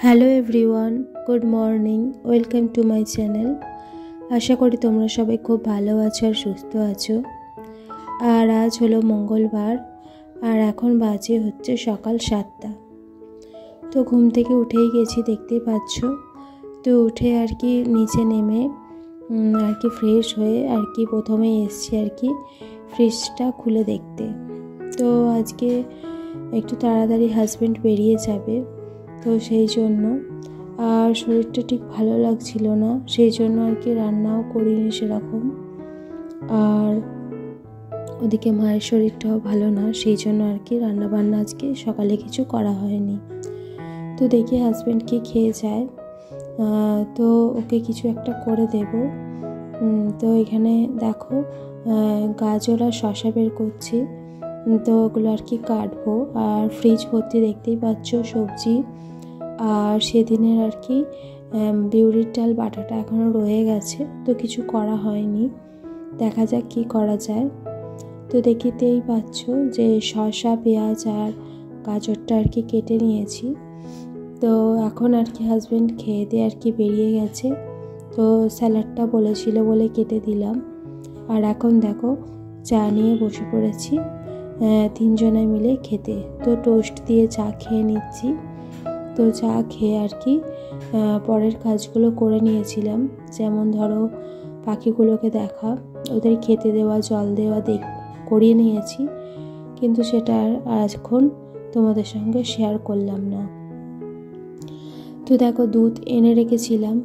Hello everyone, good morning, welcome to my channel. আশা করি তোমরা সবাই খুব ভালো আছো আর সুস্থ আছো। আর আজ হলো মঙ্গলবার, আর এখন বাজে হচ্ছে সকাল 7টা। তো ঘুম থেকে উঠেই গেছি, দেখতেই পাচ্ছ। তো উঠে আর কি নিচে নেমে আর কি ফ্রেশ হয়ে আর কি প্রথমে এসছি আর কি ফ্রিজটা খুলে দেখতে। তো আজকে একটু তাড়াতাড়ি হাজব্যান্ড বেরিয়ে যাবে, তো সেই জন্য আর শরীরটা ঠিক ভালো লাগছিল না, সেই জন্য আর কি রান্নাও করিনি সেরকম। আর ওদিকে মায়ের শরীরটাও ভালো না, সেই জন্য আর কি রান্নাবান্না আজকে সকালে কিছু করা হয়নি। তো দেখি হাজব্যান্ডকে খেয়ে যায়, তো ওকে কিছু একটা করে দেব। তো এখানে দেখো গাজর আর শসা বের করছি, তো ওগুলো আর কি কাটবো। আর ফ্রিজ ভর্তি দেখতেই পাচ্ছ সবজি, আর সেদিনের আর কি বিউলির ডাল বাটাটা এখনও রয়ে গেছে, তো কিছু করা হয়নি, দেখা যাক কি করা যায়। তো দেখতেই পাচ্ছ যে শসা, পেঁয়াজ আর গাজরটা আর কি কেটে নিয়েছি। তো এখন আর কি হাজব্যান্ড খেয়ে দিয়ে আর কি বেরিয়ে গেছে, তো স্যালাডটা বলেছিল বলে কেটে দিলাম। আর এখন দেখো চা নিয়ে বসে পড়েছি তিনজনে মিলে খেতে। তো টোস্ট দিয়ে চা খেয়ে নিচ্ছি। তো চা খেয়ে আর কি পরের কাজগুলো করে নিয়েছিলাম, যেমন ধরো পাখিগুলোকে দেখা, ওদের খেতে দেওয়া, জল দেওয়া করিয়ে নিয়েছি, কিন্তু সেটা আর এখন তোমাদের সঙ্গে শেয়ার করলাম না। তো দেখো দুধ এনে রেখেছিলাম,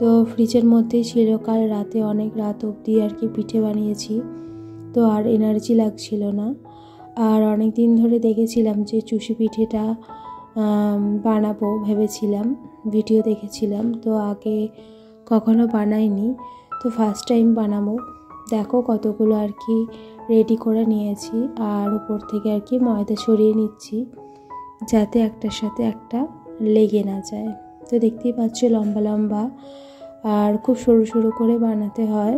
তো ফ্রিজের মধ্যেই ছিল, কাল রাতে অনেক রাত অবধি আর কি পিঠে বানিয়েছি, তো আর এনার্জি লাগছিল না। আর অনেক দিন ধরে দেখেছিলাম যে চুষি পিঠেটা বানাবো ভেবেছিলাম, ভিডিও দেখেছিলাম, তো আগে কখনো বানাইনি, তো ফার্স্ট টাইম বানাবো। দেখো কতগুলো আর কি রেডি করে নিয়েছি, আর উপর থেকে আর কি ময়দা ছড়িয়ে নিচ্ছি যাতে একটার সাথে একটা লেগে না যায়। তো দেখতেই পাচ্ছ লম্বা লম্বা আর খুব সরু সরু করে বানাতে হয়,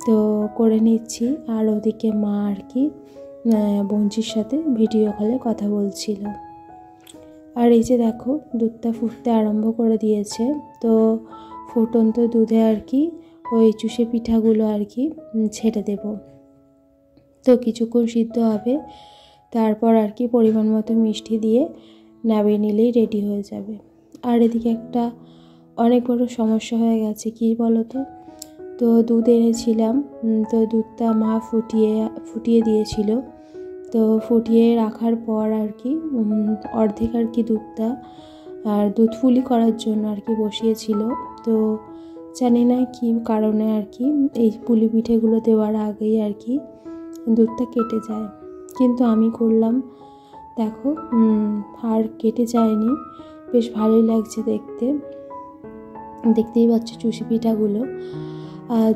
তো করে নিচ্ছি। আর ওদিকে মা আর কি বঞ্চির সাথে ভিডিও কলে কথা বলছিল। আর এই যে দেখো দুধটা ফুটতে আরম্ভ করে দিয়েছে, তো ফুটন্ত দুধে আর কি ওই চুষে পিঠাগুলো আর কি ছেড়ে দেব। তো কিছুক্ষণ সিদ্ধ হবে, তারপর আর কি পরিমাণ মতো মিষ্টি দিয়ে নামিয়ে নিলেই রেডি হয়ে যাবে। আর এদিকে একটা অনেক বড় সমস্যা হয়ে গেছে, কি বলো তো। তো দুধ এনেছিলাম, তো দুধটা মা ফুটিয়ে দিয়েছিল, তো ফুটিয়ে রাখার পর আর কি অর্ধেক আর কি দুধটা আর দুধ ফুলি করার জন্য আর কি বসিয়েছিল। তো জানি না কি কারণে আর কি এই পুলি পিঠেগুলো দেওয়ার আগেই আর কি দুধটা কেটে যায়, কিন্তু আমি করলাম দেখো আর কেটে যায়নি, বেশ ভালোই লাগছে দেখতে। দেখতেই পাচ্ছ চুষি পিঠাগুলো,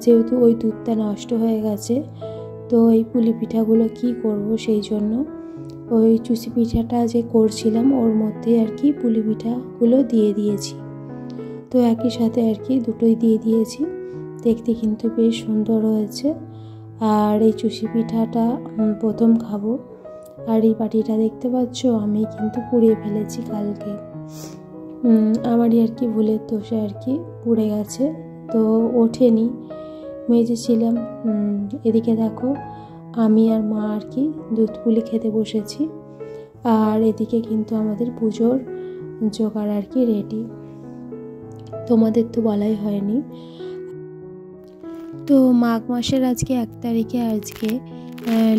যেহেতু ওই দুধটা নষ্ট হয়ে গেছে, তো এই পুলি পিঠাগুলো কি করব, সেই জন্য ওই চুষি পিঠাটা যে করছিলাম ওর মধ্যে আর কি পুলি পিঠাগুলো দিয়ে দিয়েছি। তো একই সাথে আর কি দুটোই দিয়ে দিয়েছি, দেখতে কিন্তু বেশ সুন্দর হয়েছে। আর এই চুষি পিঠাটা প্রথম খাবো। আর এই বাটিটা দেখতে পাচ্ছ আমি কিন্তু পুড়িয়ে ফেলেছি কালকে, আমারই আর কি ভুলের দোষে আর কি পুড়ে গেছে, তো ওঠেনি, মেজেছিলাম। এদিকে দেখো আমি আর মা আর কি দুধ পুলি খেতে বসেছি, আর এদিকে কিন্তু আমাদের পুজোর জোগাড় আর কি রেডি, তোমাদের তো বলাই হয়নি। তো মাঘ মাসের আজকে 1 তারিখে আজকে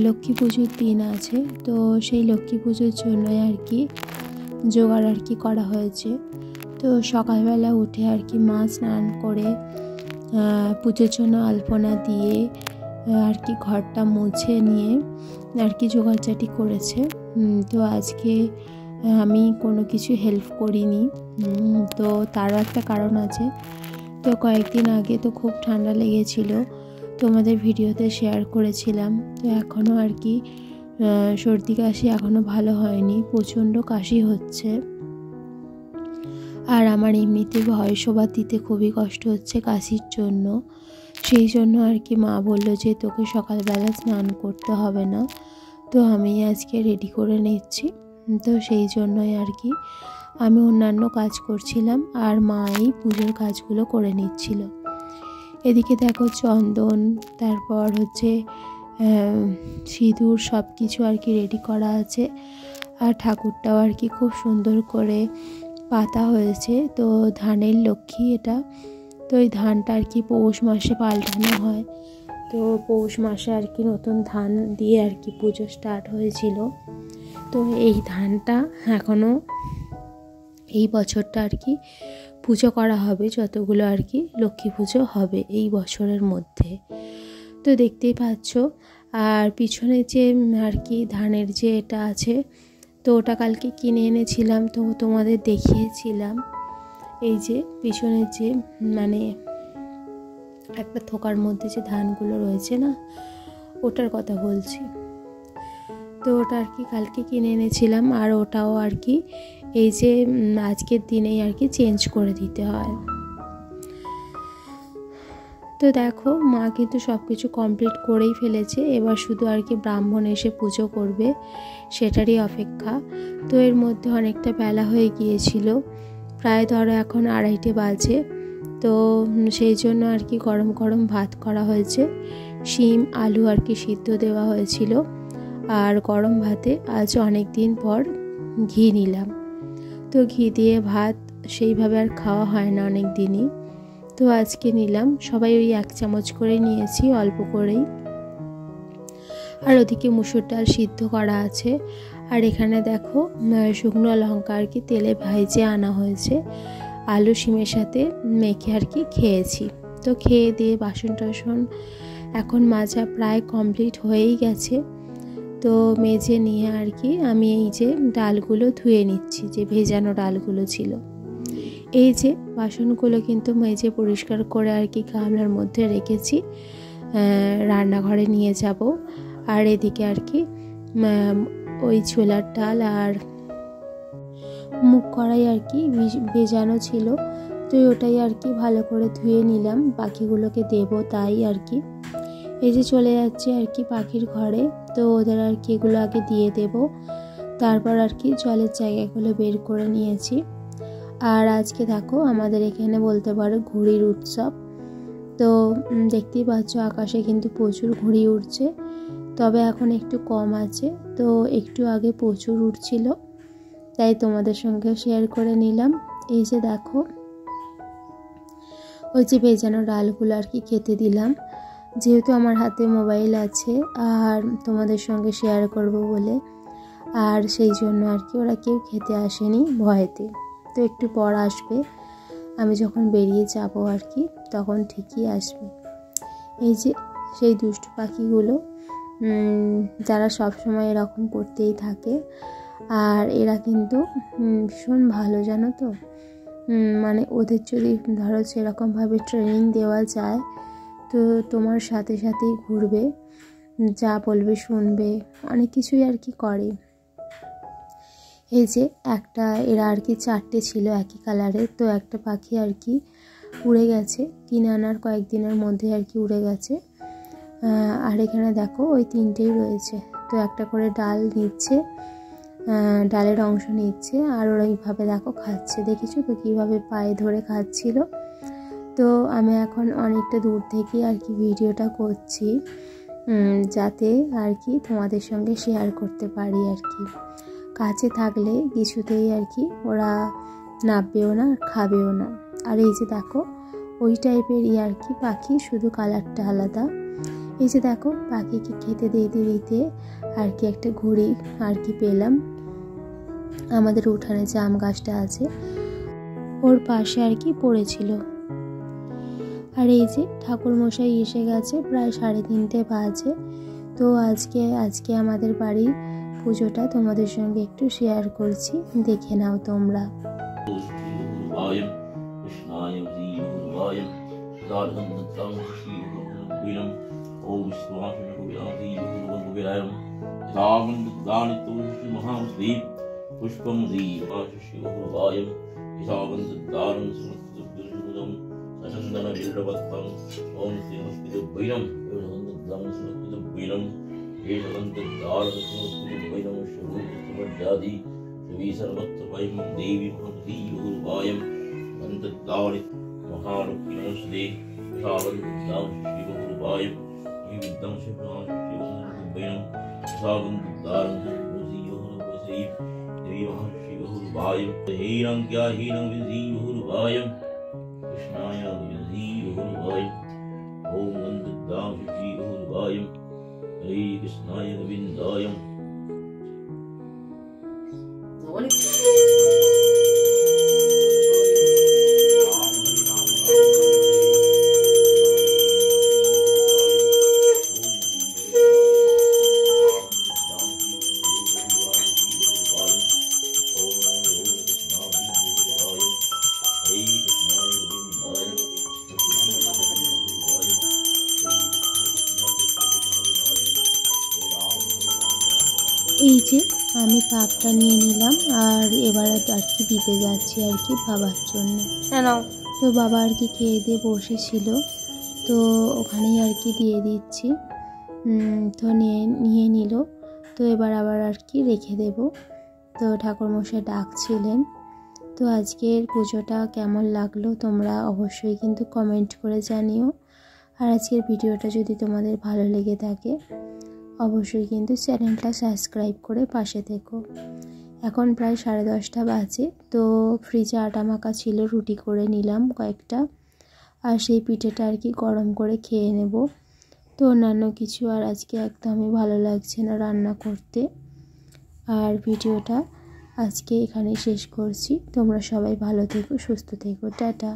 লক্ষ্মী পুজোর দিন আছে, তো সেই লক্ষ্মী পুজোর জন্যই আর কি জোগাড় আর কি করা হয়েছে। তো সকালবেলা উঠে আর কি মা স্নান করে পুজোর জন্য আলপনা দিয়ে আর কি ঘরটা মুছে নিয়ে আর কি জোগাড়জাটি করেছে। তো আজকে আমি কোনো কিছু হেল্প করিনি, তো তারও একটা কারণ আছে। তো কয়েকদিন আগে তো খুব ঠান্ডা লেগেছিল, তোমাদের ভিডিওতে শেয়ার করেছিলাম। তো এখনও আর কি সর্দি কাশি এখনও ভালো হয়নি, প্রচণ্ড কাশি হচ্ছে। আর আমার এমনিতে ভয়েস ওভার দিতে খুবই কষ্ট হচ্ছে কাশির জন্য, সেই জন্য আর কি মা বললো যে তোকে সকালবেলা স্নান করতে হবে না, তো আমি আজকে রেডি করে নিচ্ছি। তো সেই জন্যই আর কি আমি অন্যান্য কাজ করছিলাম আর মা এই পুজোর কাজগুলো করে নিচ্ছিল। এদিকে দেখো চন্দন, তারপর হচ্ছে সিঁদুর সব কিছু আর কি রেডি করা আছে। আর ঠাকুরটাও আর কি খুব সুন্দর করে পাতা হয়েছে। তো ধানের লক্ষ্মী এটা, তো এই ধানটা আর কি পৌষ মাসে পাল্টানো হয়। তো পৌষ মাসে আর কি নতুন ধান দিয়ে আর কি পুজো স্টার্ট হয়েছিল। তো এই ধানটা এখনও এই বছরটা আর কি পুজো করা হবে, যতগুলো আর কি লক্ষ্মী পুজো হবে এই বছরের মধ্যে। তো দেখতেই পাচ্ছ। আর পিছনে যে আর কি ধানের যে এটা আছে, তো ওটা কালকে কিনে এনেছিলাম, তো তোমাদের দেখিয়েছিলাম। এই যে পিছনের যে মানে একটা থোকার মধ্যে যে ধানগুলো রয়েছে না, ওটার কথা বলছি। তো ওটা আর কি কালকে কিনে এনেছিলাম, আর ওটাও আর কি এই যে আজকের দিনেই আর কি চেঞ্জ করে দিতে হয়। তো দেখো মা কিন্তু সব কিছু কমপ্লিট করেই ফেলেছে, এবার শুধু আর কি ব্রাহ্মণ এসে পুজো করবে সেটারই অপেক্ষা। তো এর মধ্যে অনেকটা বেলা হয়ে গিয়েছিল, প্রায় ধরো এখন 2:30 বাজে। তো সেই জন্য আর কি গরম গরম ভাত করা হয়েছে, শিম আলু আর কি সিদ্ধ দেওয়া হয়েছিল। আর গরম ভাতে আজ অনেক দিন পর ঘি নিলাম। তো ঘি দিয়ে ভাত সেইভাবে আর খাওয়া হয় না অনেক দিনই, তো আজকে নিলাম। সবাই ওই 1 চামচ করে নিয়েছি, অল্প করেই। আর ওদিকে মুসুর ডাল সিদ্ধ করা আছে। আর এখানে দেখো শুকনো লঙ্কা আর কি তেলে ভাইজে আনা হয়েছে, আলু শিমের সাথে মেখে আর কি খেয়েছি। তো খেয়ে দিয়ে বাসন টাসন এখন মাজা প্রায় কমপ্লিট হয়েই গেছে। তো মেজে নিয়ে আর কি আমি এই যে ডালগুলো ধুয়ে নিচ্ছি, যে ভেজানো ডালগুলো ছিল। এই যে বাসনগুলো কিন্তু মেজে পরিষ্কার করে আর কি গামলার মধ্যে রেখেছি, রান্নাঘরে নিয়ে যাব। আর এদিকে আর কি ওই ছোলার ডাল আর মুগ কড়াই আর কি ভেজানো ছিল, তো ওটাই আর কি ভালো করে ধুয়ে নিলাম, বাকিগুলোকে দেব তাই আর কি। এই যে চলে যাচ্ছে আর কি পাখির ঘরে, তো ওদের আর কি এগুলো আগে দিয়ে দেব, তারপর আর কি জলের জায়গাগুলো বের করে নিয়েছি। আর আজকে দেখো আমাদের এখানে বলতে পারো ঘুড়ির উৎসব। তো দেখতেই পাচ্ছ আকাশে কিন্তু প্রচুর ঘুড়ি উড়ছে, তবে এখন একটু কম আছে। তো একটু আগে প্রচুর উড়ছিল, তাই তোমাদের সঙ্গে শেয়ার করে নিলাম। এই যে দেখো ওই যে ভেজানো ডালগুলো আর কি খেতে দিলাম, যেহেতু আমার হাতে মোবাইল আছে আর তোমাদের সঙ্গে শেয়ার করব বলে, আর সেই জন্য আর কি ওরা কেউ খেতে আসেনি ভয়েতে। তো একটু পর আসবে, আমি যখন বেরিয়ে যাব আর কি তখন ঠিকই আসবে। এই যে সেই দুষ্টু পাখিগুলো, যারা সব সময় এরকম করতেই থাকে। আর এরা কিন্তু ভীষণ ভালো, জানো তো। মানে ওদের যদি ধরো সেরকমভাবে ট্রেনিং দেওয়া যায়, তো তোমার সাথে সাথেই ঘুরবে, যা বলবে শুনবে, অনেক কিছুই আর কি করে। এই যে একটা এরা আর কি 4টে ছিল একই কালারের, তো একটা পাখি আর কি উড়ে গেছে, কিনে আনার কয়েকদিনের মধ্যে আর কি উড়ে গেছে। আর এখানে দেখো ওই 3টেই রয়েছে, তো একটা করে ডাল নিচ্ছে, ডালের অংশ নিচ্ছে, আর ওরা এইভাবে দেখো খাচ্ছে, দেখেছো তো কীভাবে পায়ে ধরে খাচ্ছিল। তো আমি এখন অনেকটা দূর থেকে আর কি ভিডিওটা করছি, যাতে আর কি তোমাদের সঙ্গে শেয়ার করতে পারি আর কি। কাছে থাকলে কিছুতেই আর কি ওরা নাববেও না, খাবেও না। আর এই যে দেখো ওই টাইপেরই আর কি পাখি, শুধু কালারটা আলাদা। এই যে দেখো পাখিকে খেতে দিতে দিতে আর কি একটা ঘুড়ি আর কি পেলাম। আমাদের উঠানে যে আম গাছটা আছে ওর পাশে আর কি পড়েছিল। আর এই যে ঠাকুরমশাই এসে গেছে, প্রায় 3:30 বাজে। তো আজকে আমাদের বাড়ির পুজোটা তোমাদের সঙ্গে একটু শেয়ার করছি, দেখে নাও তোমরা। पुष्पं दीवाशिवभुवायं यथावन्तदानं समस्तुभ्यं सचन्दनवीरवत्तं ॐ श्रीमस्तिभैरं योगवन्दं समस्तुभैरं येषवन्तदानं समस्तुभैरं स्वरूपमर्यादि श्री सर्वत्रवयं देवी महंसी बहुरूपायं वन्दतानि महालक्ष्मी नमस्ते सावन्तां श्री बहुरूपायं विविद्धं शिवनां श्री बहुरूपायं सावन्तां श्री बहुरूपायं देवी महंसी बहुरूपायं हीनं क्या हीनं विधि बहुरूपायं कृष्णाय विधि बहुरूपायं ओम वन्दतां श्री बहुरूपायं हरे कृष्णाय गोविन्दाय এই যে আমি কাপটা নিয়ে নিলাম আর এবার আর কি দিতে যাচ্ছি আর কি বাবার জন্য। তো বাবা আর কি খেয়ে দিয়ে বসেছিল, তো ওখানেই আর কি দিয়ে দিচ্ছি। তো নিয়ে নিল, তো এবার আবার আর কি রেখে দেব। তো ঠাকুরমশাই ডাকছিলেন। তো আজকের পুজোটা কেমন লাগলো তোমরা অবশ্যই কিন্তু কমেন্ট করে জানিও। আর আজকের ভিডিওটা যদি তোমাদের ভালো লেগে থাকে অবশ্যই কিন্তু চ্যানেলটা সাবস্ক্রাইব করে পাশে থেকো। এখন প্রায় 10:30 বাজে। তো ফ্রিজে আটা মাখা ছিল, রুটি করে নিলাম কয়েকটা, আর সেই পিঠেটা আর কি গরম করে খেয়ে নেব। তো অন্যান্য কিছু আর আজকে একদমই ভালো লাগছে না রান্না করতে। আর ভিডিওটা আজকে এখানে শেষ করছি। তোমরা সবাই ভালো থেকো, সুস্থ থেকো, টাটা।